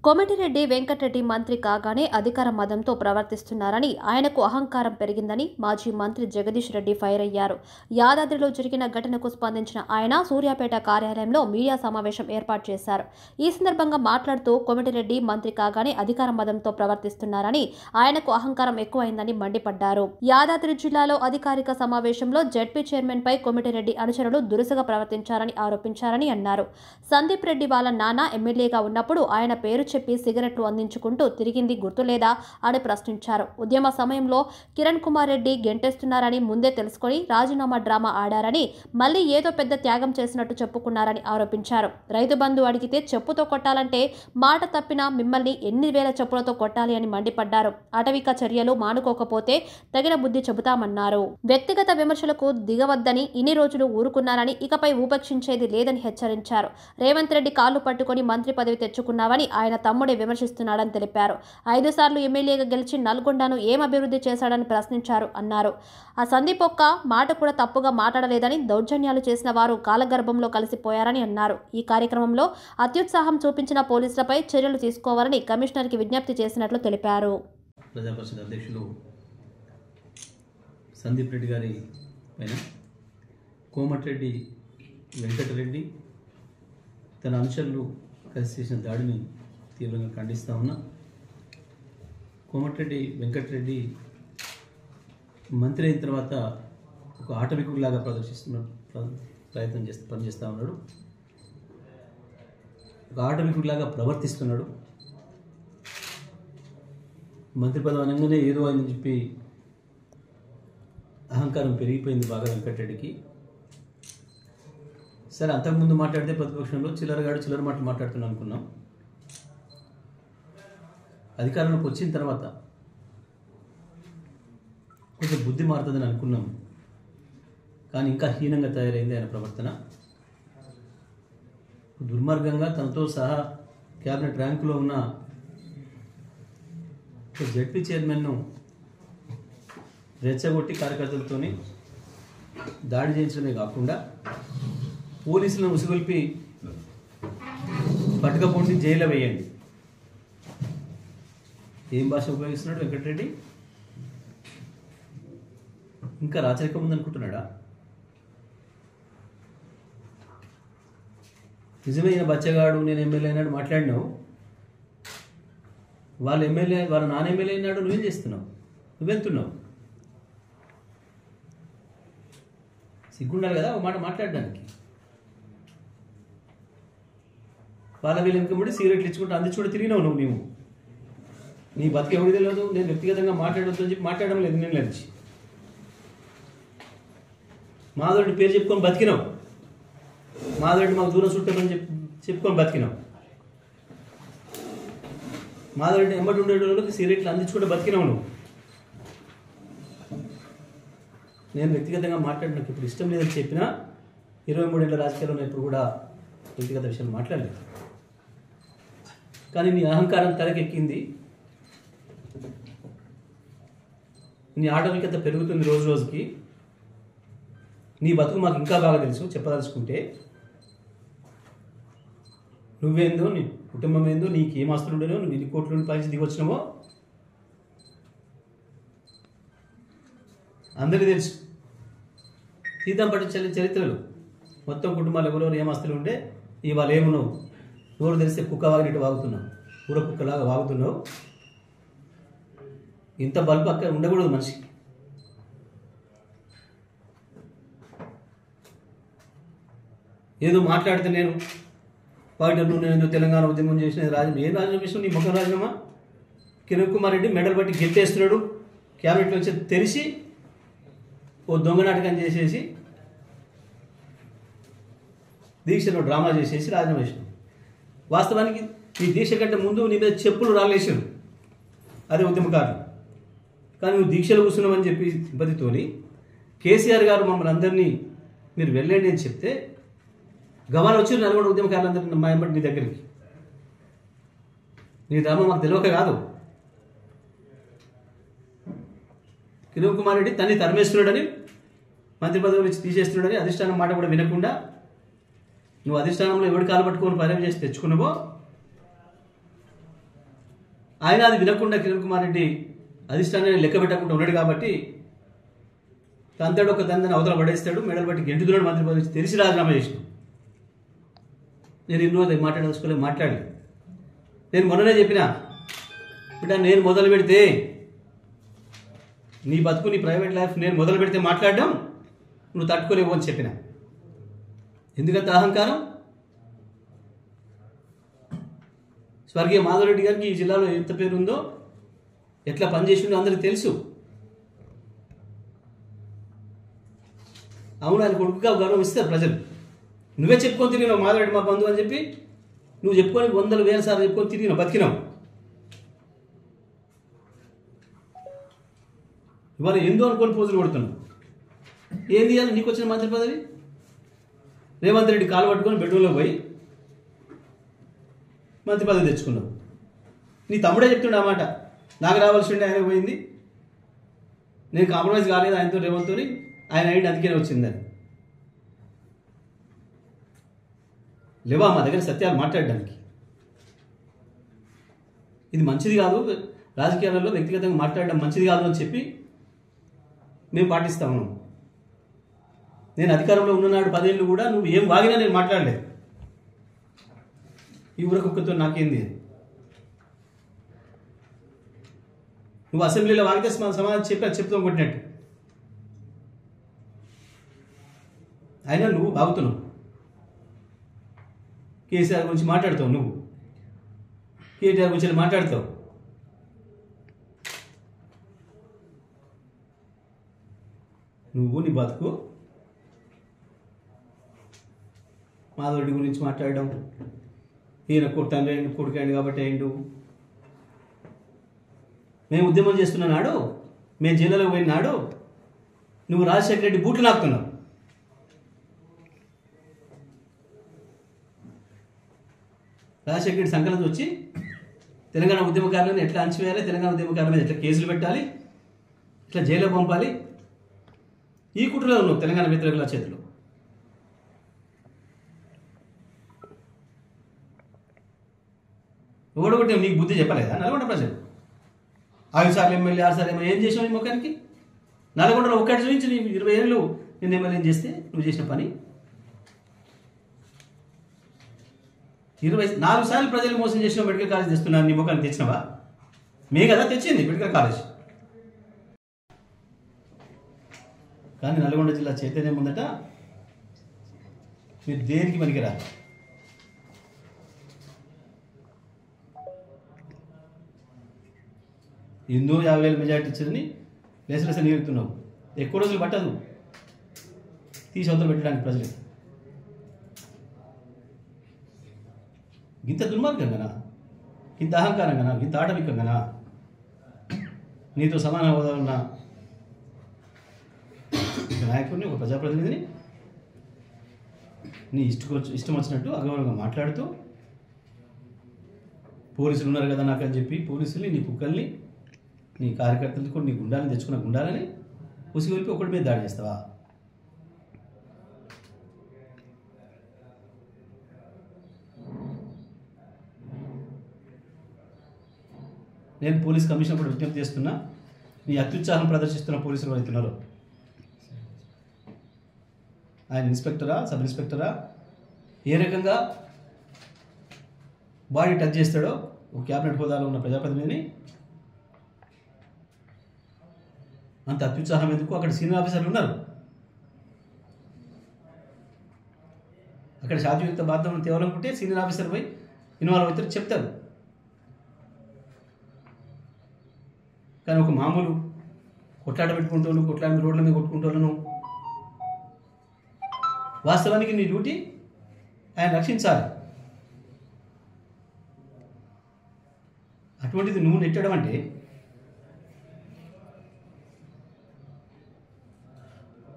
కోమటిరెడ్డి వెంకటరెడ్డి మంత్రి కాగానే అధికార మదంతో ప్రవర్తిస్తున్నారని, ఆయనకు అహంకారం పెరిగిందని మాజీ మంత్రి జగదీష్ రెడ్డి ఫైర్ అయ్యారు. యాదాద్రిలో జరిగిన ఘటనకు స్పందించిన ఆయన సూర్యాపేట కార్యాలయంలో మీడియా సమావేశం ఏర్పాటు చేశారు. ఈ సందర్భంగా మాట్లాడుతూ కోమటిరెడ్డి మంత్రి కాగానే అధికార మదంతో ప్రవర్తిస్తున్నారని, ఆయనకు అహంకారం ఎక్కువైందని మండిపడ్డారు. యాదాద్రి జిల్లాలో అధికారిక సమావేశంలో జెడ్పీ చైర్మన్ పై కోమటిరెడ్డి అనుచరులు దురుసుగా ప్రవర్తించారని ఆరోపించారని అన్నారు. సందీప్ రెడ్డి వాళ్ళ నాన్న ఎమ్మెల్యేగా ఉన్నప్పుడు ఆయన పేరు చెప్పి సిగరెట్లు అందించుకుంటూ తిరిగింది గుర్తులేదా అని ప్రశ్నించారు. ఉద్యమ సమయంలో కిరణ్ కుమార్ రెడ్డి గెంటేస్తున్నారని ముందే తెలుసుకొని రాజీనామా డ్రామా ఆడారని, మళ్లీ ఏదో పెద్ద త్యాగం చేసినట్టు చెప్పుకున్నారని ఆరోపించారు. రైతు బంధు అడిగితే చెప్పుతో కొట్టాలంటే మాట తప్పినా మిమ్మల్ని ఎన్ని వేల చెప్పులతో కొట్టాలి అని మండిపడ్డారు. అటవిక చర్యలు మానుకోకపోతే తగిన బుద్ధి చెబుతామన్నారు. వ్యక్తిగత విమర్శలకు దిగవద్దని, ఇన్ని రోజులు ఊరుకున్నారని, ఇకపై ఉపేక్షించేది లేదని హెచ్చరించారు. రేవంత్ రెడ్డి కాళ్లు పట్టుకొని మంత్రి పదవి తెచ్చుకున్నావని ఆయన తమ్ముడే విమర్శిస్తున్నాడని తెలిపారు. 5 సార్లు ఎమ్మెల్యేగా గెలిచి నల్గొండను ఏం అభివృద్ధి చేశాడని ప్రశ్నించారు అన్నారు. ఆ సందీప్ ఒక్క మాట కూడా తప్పుగా మాట్లాడలేదని, దౌర్జన్యాలు చేసిన వారు కాలగర్భంలో కలిసిపోయారని అన్నారు. ఈ కార్యక్రమంలో అత్యుత్సాహం చూపించిన పోలీసులపై చర్యలు తీసుకోవాలని కమిషనర్కి విజ్ఞప్తి చేసినట్లు తెలిపారు. ప్రజాపరిషత్ అధ్యక్షులు సందీప్ రెడ్డి గారి పైన కోమటిరెడ్డి వెంకటరెడ్డి తన అనుచరులు కలిసి చేసిన దాడిని తీవ్రంగా ఖండిస్తూ ఉన్నా. కోమటిరెడ్డి వెంకటరెడ్డి మంత్రి అయిన తర్వాత ఒక ఆటవికుడిలాగా పనిచేస్తూ ఉన్నాడు. ఒక ఆటవికుడిలాగా ప్రవర్తిస్తున్నాడు. మంత్రి పదవి అనగానే ఏదో అని చెప్పి అహంకారం పెరిగిపోయింది బాగా వెంకటరెడ్డికి. సరే, అంతకుముందు మాట్లాడితే ప్రతిపక్షంలో చిల్లర మాటలు మాట్లాడుతున్నాం అనుకున్నాం. అధికారంలోకి వచ్చిన తర్వాత కొంచెం బుద్ధి మారుతుందని అనుకున్నాం. కానీ ఇంకా హీనంగా తయారైంది ఆయన ప్రవర్తన. దుర్మార్గంగా తనతో సహా క్యాబినెట్ ర్యాంకులో ఉన్న జెడ్పీ చైర్మన్ను రెచ్చగొట్టి కార్యకర్తలతోని దాడి చేయించడమే కాకుండా పోలీసులను ఉసిగొల్పి పట్టుకపోండి జైల్లో వేయండి. ఏం భాష ఉపయోగిస్తున్నాడు వెంకటరెడ్డి? ఇంకా రాచరికం ఉందనుకుంటున్నాడా? నిజమైన బచ్చగాడు నేను ఎమ్మెల్యే అయినాడు మాట్లాడినావు. వాళ్ళ నాన్న ఎమ్మెల్యే అయినాడు, నువ్వేం చేస్తున్నావు? నువ్వెంతున్నావు? సిగ్గుండాలి కదా ఒక మాట మాట్లాడడానికి. వాళ్ళ వీళ్ళు వెనుకబడి సిగరెట్లు ఇచ్చుకుంటూ అందించుకుంటూ తిరిగినావు నువ్వు. నీ బతికి ఎవరికి తెలియదు. నేను వ్యక్తిగతంగా మాట్లాడొద్దు అని చెప్పి మాట్లాడడం లేదు. నేను లేచి మాధవుడి పేరు చెప్పుకొని బతికినావు. మాధవుడి మాకు దూరం చుట్టామని చెప్పుకొని బతికినావు. మాధవుడిని ఎంబడి ఉండేటోళ్ళకి సిగరెట్లు అందించుకుంటూ బతికినావు నువ్వు. నేను వ్యక్తిగతంగా మాట్లాడినకు ఇప్పుడు ఇష్టం లేదని చెప్పినా 23 ఏళ్ళ రాజకీయాల్లో ఇప్పుడు కూడా వ్యక్తిగత విషయాలు మాట్లాడలేదు. కానీ నీ అహంకారం తలకెక్కింది. నీ ఆటవికత పెరుగుతుంది రోజు రోజుకి. నీ బతుకు మాకు ఇంకా బాగా తెలుసు. చెప్పదలుచుకుంటే నువ్వేందో, నీ కుటుంబం ఏందో, నీకు ఏం ఆస్తులు ఉండేనో, నువ్వు ఎన్ని కోట్ల నుండి పైకి దిగి వచ్చినావో అందరికీ తెలుసు. సీతం పట్టించాలి చరిత్రలు మొత్తం కుటుంబాలు ఎవరెవరు ఏం ఆస్తులు ఉంటే ఇవాళ ఏమున్నావు. నోరు తెలిస్తే కుక్క వాగినట్టు వాగుతున్నావు, ఊర కుక్కలాగా వాగుతున్నావు. ఇంత బల్బు అక్కడ ఉండకూడదు మనిషికి. ఏదో మాట్లాడితే నేను నేను తెలంగాణ ఉద్యమం చేసిన ఏం రాజీనామా చేసిన నీ ముఖం రాజీనామా. కిరణ్ కుమార్ రెడ్డి మెడల్ బట్టి గెట్టేస్తున్నాడు. క్యాబినెట్లో వచ్చి తెలిసి ఓ దొంగ నాటకం చేసేసి దీక్షను డ్రామా చేసేసి రాజీనామా చేసినాడు. వాస్తవానికి ఈ దీక్ష కంటే ముందు నీ మీద చెప్పులు రాలేసాడు అదే ఉద్యమకారులు. కానీ నువ్వు దీక్షలు కూర్చున్నామని చెప్పి సింపతితోని కేసీఆర్ గారు మమ్మల్ని అందరినీ మీరు వెళ్ళండి అని చెప్తే గవాలు వచ్చి నల్గొండ ఉద్యమకారులందరినీ మా ఎంబడి నీ దగ్గరికి. నీ ధర్మం మాకు తెలియక కాదు. కిరణ్ కుమార్ రెడ్డి తన్ని తరిమేస్తున్నాడని, మంత్రి పదవి నుంచి తీసేస్తున్నాడని అధిష్టానం మాట కూడా వినకుండా నువ్వు అధిష్టానంలో ఎవరి కాలు పట్టుకొని పర్యవేక్షణ చేసి తెచ్చుకున్నావో ఆయన అది వినకుండా కిరణ్ కుమార్ రెడ్డి అధిష్టానాన్ని లెక్క పెట్టకుండా ఉన్నాడు కాబట్టి తంతాడు ఒక తందని అవతల పడేస్తాడు, మెడలు బట్టి గెంటుతున్నాడు మంత్రి పదవి నుంచి తెలిసి రాజీనామా చేసిన. నేను ఇన్నో మాట్లాడదలుచుకోలేదు, మాట్లాడలేదు. నేను మొన్ననే చెప్పిన బిడ్డ, నేను మొదలు పెడితే నీ బతుకు నీ ప్రైవేట్ లైఫ్ నేను మొదలు పెడితే మాట్లాడడం నువ్వు తట్టుకోలేవు అని చెప్పిన. ఎందుకంత అహంకారం? స్వర్గీయ మాధవరెడ్డి గారికి ఈ జిల్లాలో ఎంత పేరు ఉందో, ఎట్లా పనిచేసిండో అందరికీ తెలుసు. అవును, ఆయన కొడుకుగా గౌరవం ఇస్తారు ప్రజలు. నువ్వే చెప్పుకొని తిరిగినావు మాధవరెడ్డి మా బంధువు అని చెప్పి, నువ్వు చెప్పుకొని 100,000 సార్లు చెప్పుకొని తిరిగినావు, బతికినావు. ఇవాళ ఏందో అనుకొని పోజులు కొడుతున్నావు. ఏం తీయాలి నీకు వచ్చిన మంత్రి పదవి? రేవంత్ రెడ్డి కాలు పట్టుకొని బెడ్రూమ్లో పోయి మంత్రి పదవి తెచ్చుకున్నావు. నీ తమ్ముడే చెప్తుండే ఆ మాట, నాకు రావాల్సి ఉండే ఆయన పోయింది, నేను కాంప్రమైజ్ కాలేదు ఆయనతో, రేవంత్తో, ఆయన అయింది అందుకే వచ్చిందని. లేవా మా దగ్గర సత్యాలు మాట్లాడడానికి? ఇది మంచిది కాదు, రాజకీయాలలో వ్యక్తిగతంగా మాట్లాడడం మంచిది కాదు అని చెప్పి మేము పాటిస్తా ఉన్నాం. నేను అధికారంలో ఉన్ననాడు 10 ఏళ్ళు కూడా నువ్వు ఏం వాగినా నేను మాట్లాడలేదు. ఈ ఊర కుక్కతో నాకేంది? నువ్వు అసెంబ్లీలో వాగితే సమాధానం చెప్తాం కొట్టినట్టు. అయినా నువ్వు బాగుతున్నావు. కేసీఆర్ గురించి మాట్లాడతావు, నువ్వు కేటీఆర్ గురించి మాట్లాడతావు. నువ్వు నీ బతుకు మాధవరెడ్డి గురించి మాట్లాడడం, ఈయన కొడుకండి కాబట్టి అయిండు. మేము ఉద్యమం చేస్తున్న నాడు, మేము జైలులో పోయిన నాడు నువ్వు రాజశేఖర రెడ్డి బూట్లు నాకుతున్నావు. రాజశేఖర రెడ్డి సంకలనం వచ్చి తెలంగాణ ఉద్యమకారులను ఎట్లా అంచివేయాలి, తెలంగాణ ఉద్యమకారుల మీద ఎట్లా కేసులు పెట్టాలి, ఎట్లా జైల్లో పంపాలి, ఈ కుట్రలో ఉన్నావు తెలంగాణ వ్యతిరేకుల చేతిలో. ఓడగొట్టే నీకు బుద్ధి చెప్పలేదా నల్గొండ ప్రజలు? 5 సార్లు ఎమ్మెల్యే, 6 సార్లు ఎమ్మెల్యే ఏం చేసావు ఈ ముఖానికి? నల్గొండలో ఒక్కటి నుంచి నీ 20 ఏళ్ళు నేను ఎమ్మెల్యే చేస్తే నువ్వు చేసిన పని 24 సార్లు ప్రజలు మోసం చేసిన మెడికల్ కాలేజ్ తెస్తున్నాను, నీ ముఖాన్ని తెచ్చినవా? మే కదా తెచ్చింది మెడికల్ కాలేజ్. కానీ నల్గొండ జిల్లా చైతన్యం ఉందట, మీరు దేనికి పనికిరా. ఎన్నో 50,000 మెజార్టీ ఇచ్చిందని లేసలేస నీరుతున్నావు. ఎక్కువ రోజులు పట్టదు తీసి అవతలు పెట్టడానికి ప్రజలు. ఇంత దుర్మార్గంగానా, ఇంత అహంకారంగానా, ఇంత ఆటవికంగానా? నీతో సమాన హోదా ఉన్న నాయకుడిని, ఒక ప్రజాప్రతినిధిని నీ ఇష్టం వచ్చినట్టు అగౌరవంగా మాట్లాడుతూ, పోలీసులు ఉన్నారు కదా నాకు అని చెప్పి పోలీసుల్ని, నీ కుక్కల్ని, నీ కార్యకర్తలకు, నీ గుండాలని తెచ్చుకున్న గుండాలని ఉసిగొలిపి ఒకటి మీద దాడి చేస్తావా? నేను పోలీస్ కమిషన్ కూడా విజ్ఞప్తి చేస్తున్నా, నీ అత్యుత్సాహం ప్రదర్శిస్తున్న పోలీసులు అవుతున్నారు. ఆయన ఇన్స్పెక్టరా, సబ్ ఇన్స్పెక్టరా, ఏ రకంగా బాడీ టచ్ చేస్తాడో ఒక క్యాబినెట్ హోదాలో ఉన్న ప్రజాప్రతినిధిని, అంత అత్యుత్సాహం ఎందుకు? అక్కడ సీనియర్ ఆఫీసర్లు ఉన్నారు, అక్కడ శాంతియుక్త బాధ్యతను తేవాలనుకుంటే సీనియర్ ఆఫీసర్ పోయి ఇన్వాల్వ్ అవుతారు, చెప్తారు. కానీ ఒక మామూలు కొట్లాట పెట్టుకుంటూ కొట్లాట రోడ్ల మీద కొట్టుకుంటూ, వాస్తవానికి నీ డ్యూటీ ఆయన రక్షించాలి. అటువంటిది నువ్వు నెట్టడం అంటే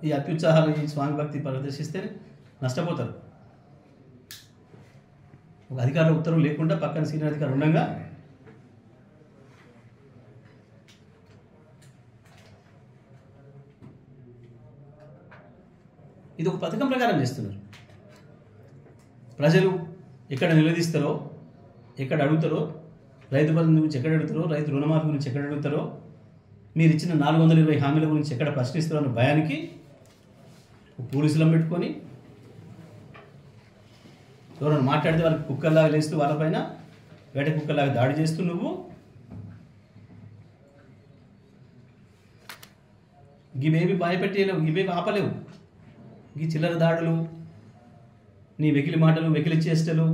ఈ అత్యుత్సాహాలు, ఈ స్వామి భక్తి ప్రదర్శిస్తే నష్టపోతారు. ఒక అధికారుల ఉత్తర్వు లేకుండా పక్కన సీనియర్ అధికారులు ఉండగా ఇది ఒక పథకం ప్రకారం చేస్తున్నారు. ప్రజలు ఎక్కడ నిలదీస్తారో, ఎక్కడ అడుగుతారో రైతు బంధు గురించి ఎక్కడ అడుగుతారో, రైతు రుణమాఫీ గురించి ఎక్కడ అడుగుతారో, మీరు ఇచ్చిన 420 హామీల గురించి ఎక్కడ ప్రశ్నిస్తారో అన్న భయానికి పోలీసులను పెట్టుకొని ఎవరైనా మాట్లాడితే వాళ్ళకి కుక్కల్లాగా లేస్తూ వాళ్ళపైన వేట కుక్కల్లాగా దాడి చేస్తూ నువ్వు ఇవేవి భయపెట్టలేవు, ఇవేవి ఆపలేవు. ఈ చిల్లర దాడులు, నీ వెకిలి మాటలు, వెకిలి చేష్టలు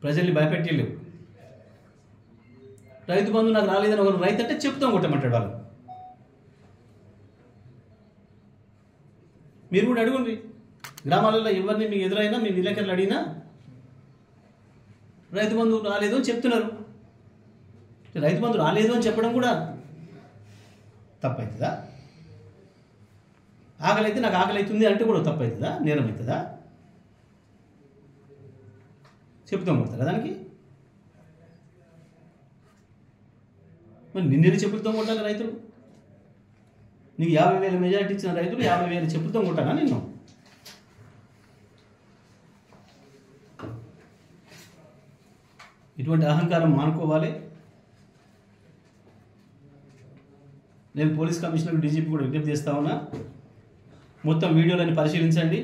ప్రజల్ని భయపెట్టలేవు. రైతు బంధు నాకు రాలేదని ఒక రైతు అంటే చెప్తాం కొట్టమంటాడు వాళ్ళు. మీరు కూడా అడుగుండి, గ్రామాలలో ఎవరిని మీకు ఎదురైనా మీ విలేకరులు అడిగినా రైతు బంధు రాలేదు అని చెప్తున్నారు. రైతు బంధు రాలేదు అని చెప్పడం కూడా తప్పవుతుందా? ఆకలి అయితే నాకు ఆకలి అవుతుంది అంటే కూడా తప్పవుతుందా? నేరం అవుతుందా? చెప్తాం కొడతారా దానికి? మరి నిన్నెన్ని చెప్పులతో కొట్టాలి రైతులు? నీకు 50,000 మెజారిటీ ఇచ్చిన రైతులు 50,000 చెప్పులతో కొట్టానా నిన్ను? ఇటువంటి అహంకారం మానుకోవాలి. నేను పోలీస్ కమిషనర్, డీజీపీ కూడా విజ్ఞప్తి చేస్తా ఉన్నా, మొత్తం వీడియోలని పరిశీలించండి.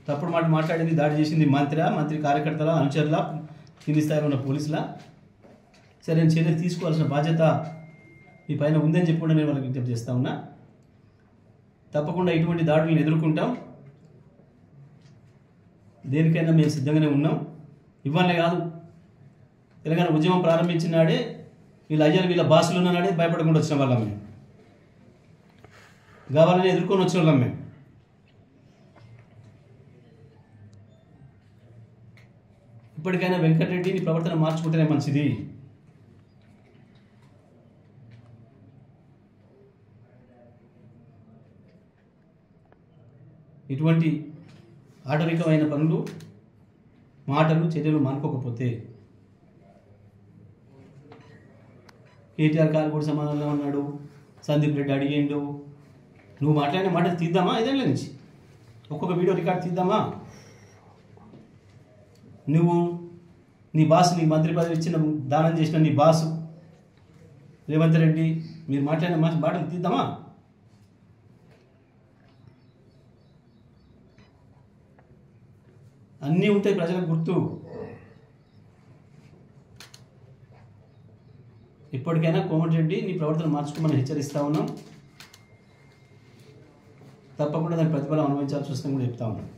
తప్పుడు మాట మాట్లాడింది, దాడి చేసింది మంత్రి కార్యకర్తల, అనుచరుల, కింది స్థాయిలో ఉన్న పోలీసుల. సరే, నేను చర్యలు తీసుకోవాల్సిన బాధ్యత మీ పైన ఉందని చెప్పి కూడా నేను వాళ్ళకి విజ్ఞప్తి చేస్తా ఉన్నా. తప్పకుండా ఇటువంటి దాడులను ఎదుర్కొంటాం. దేనికైనా మేము సిద్ధంగానే ఉన్నాం. ఇవ్వాలనే కాదు, తెలంగాణ ఉద్యమం ప్రారంభించిన నాడే వీళ్ళ అయ్యారు, వీళ్ళ బాసులు ఉన్న నాడే భయపడకుండా వచ్చిన వాళ్ళం మేము. కావాలని ఎదుర్కొని వచ్చిన వాళ్ళం మేము. ఇప్పటికైనా వెంకటరెడ్డిని ప్రవర్తన మార్చుకుంటేనే మంచిది. ఇటువంటి ఆటవికమైన పనులు, మాటలు, చర్యలు మానుకోకపోతే కేటీఆర్ కాలు కూడా సమానంగా ఉన్నాడు, సందీప్ రెడ్డి అడిగిండు, నువ్వు మాట్లాడిన మాటలు తీద్దామా? ఐదేళ్ళ నుంచి ఒక్కొక్క వీడియో రికార్డ్ తీద్దామా? నువ్వు నీ బాసు, నీ మంత్రి పదవి ఇచ్చిన దానం చేసిన నీ బాసు రేవంత్ రెడ్డి మీరు మాట్లాడిన మాటలు తీద్దామా? అన్నీ ఉంటాయి ప్రజలకు గుర్తు. ఇప్పటికైనా కోమటిరెడ్డి నీ ప్రవర్తన మార్చుకోమని హెచ్చరిస్తా ఉన్నాం. తప్పకుండా దానికి ప్రతిఫలం అనుభవించాల్సి వస్తుందని కూడా చెప్తా ఉన్నాం.